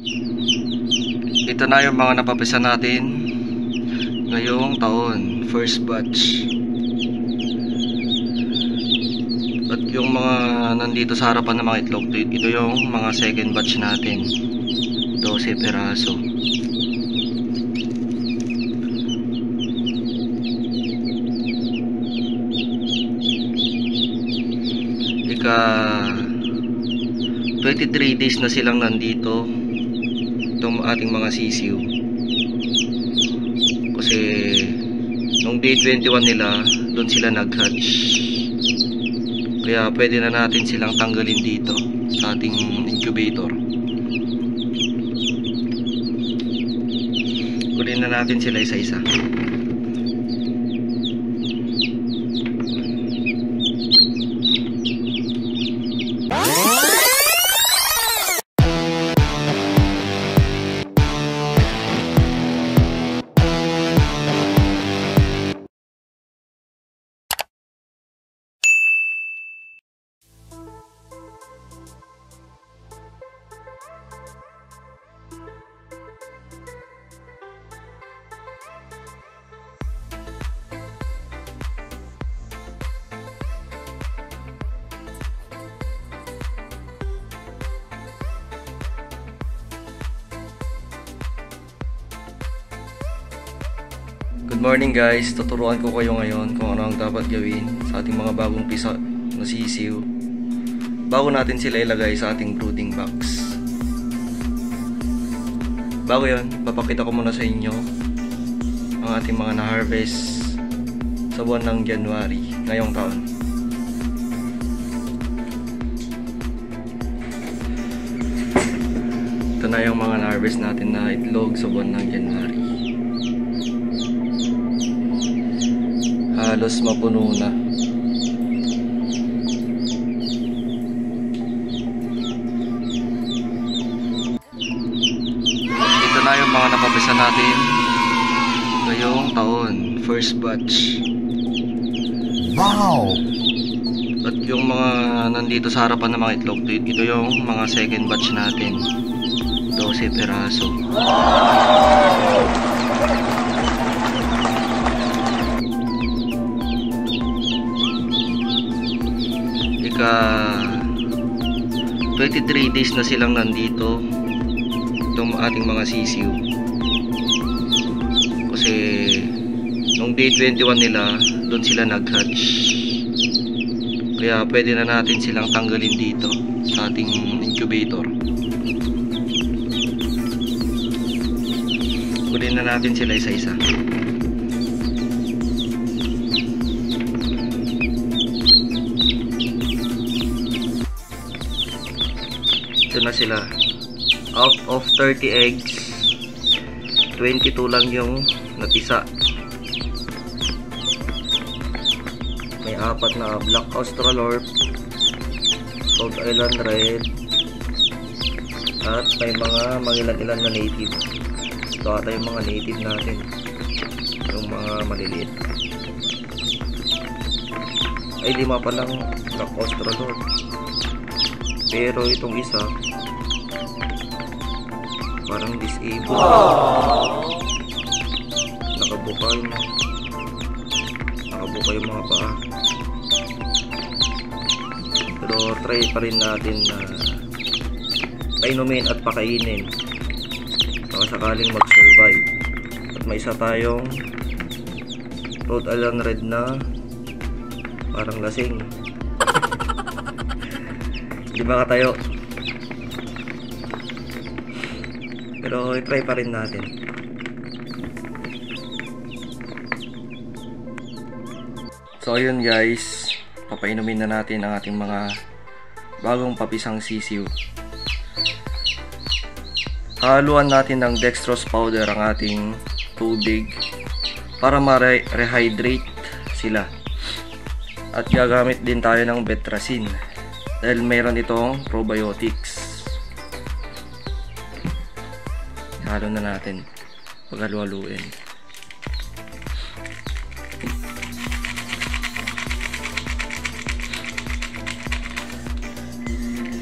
Ito na yung mga napapisa natin ngayong taon, first batch. At yung mga nandito sa harapan ng mga itlog, ito yung mga second batch natin, 12 peraso. Ika 23 days na silang nandito, itong ating mga sisiw. Kasi nung day 21 nila, doon sila nag-hatch. Kaya pwede na natin silang tanggalin dito sa ating incubator. Kunin na natin sila isa-isa. Good morning guys, tuturuan ko kayo ngayon kung ano ang dapat gawin sa ating mga bagong pisa na sisiw bago natin sila ilagay sa ating brooding box. Bago yan, papakita ko muna sa inyo ang ating mga na-harvest sa buwan ng January ngayong taon. Ito na yung mga na-harvest natin na itlog sa buwan ng January. Halos mapuno na. Ito na yung mga napapisa natin ngayong taon, first batch. Wow! At yung mga nandito sa harapan ng mga itlog, ito yung mga second batch natin, 12 peraso. Ika 23 days na silang nandito, itong ating mga sisiw. Kasi nung day 21 nila, doon sila nag-hatch. Kaya pwede na natin silang tanggalin dito sa ating incubator. Kunin na natin sila isa-isa. Ito na sila. Out of 30 eggs, 22 lang yung natisa. May 4 na Black Australorp, Rhode Island Red, at may mga ilan-ilan na native. Ito ata yung mga native natin, yung mga maliliit. Ay, 5 pa lang Black Australorp. Pero itong isa parang disabled. Nakabuka yung mga paa. Pero try pa rin natin na painumin at pakainin baka sakaling mag-survive. At may isa tayong Rhode Island Red na parang lasing. Di ba katayo? Pero i-try pa rin natin. So ayun guys, papainumin na natin ang ating mga bagong papisang sisiw. Haluan natin ng dextrose powder ang ating tubig para ma-rehydrate sila. At gagamit din tayo ng betracin dahil mayroon itong probiotics. Halo na natin. Paghalu-haluin.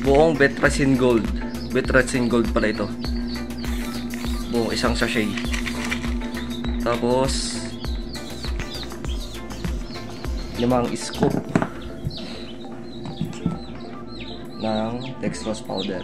Buong Betracin Gold. Betracin Gold pala ito. buong isang sachet. Tapos 5 scoop ng dextrose powder.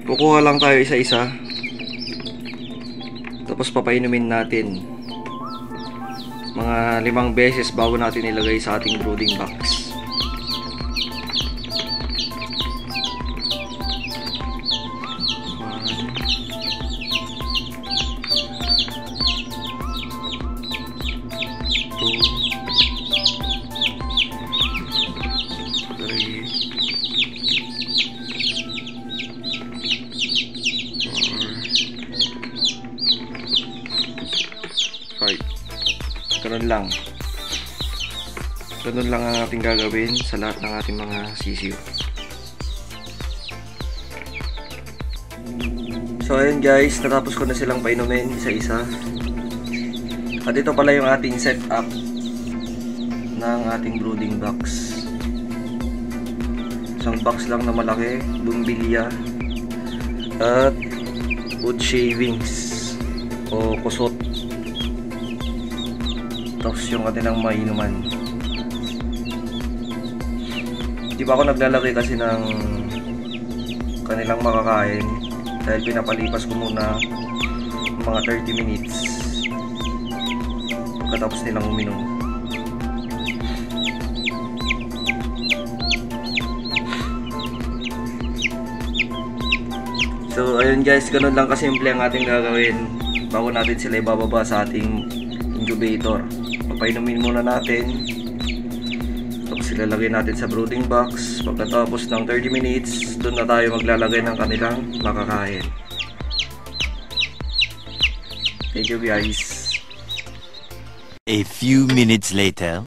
Kukuha lang tayo isa-isa. Tapos papainumin natin mga 5 beses bago natin ilagay sa ating brooding box. Ganun lang ang ating gagawin sa lahat ng ating mga sisiw. So ayun guys, natapos ko na silang painumin isa-isa. At ito pala yung ating setup ng ating brooding box. Isang box lang na malaki, bumbilya at wood shavings o kusot. Tapos yung kanilang mainuman. Di ba ako naglalagay kasi ng kanilang makakain dahil pinapalipas ko muna mga 30 minutes pagkatapos nilang uminom. So ayun guys, ganun lang kasimple ang ating gagawin bago natin sila ibababa sa ating incubator. Papainumin muna natin, tapos ilalagay natin sa brooding box. Pagkatapos ng 30 minutes, doon na tayo maglalagay ng kanilang makakain. Thank you guys. A few minutes later.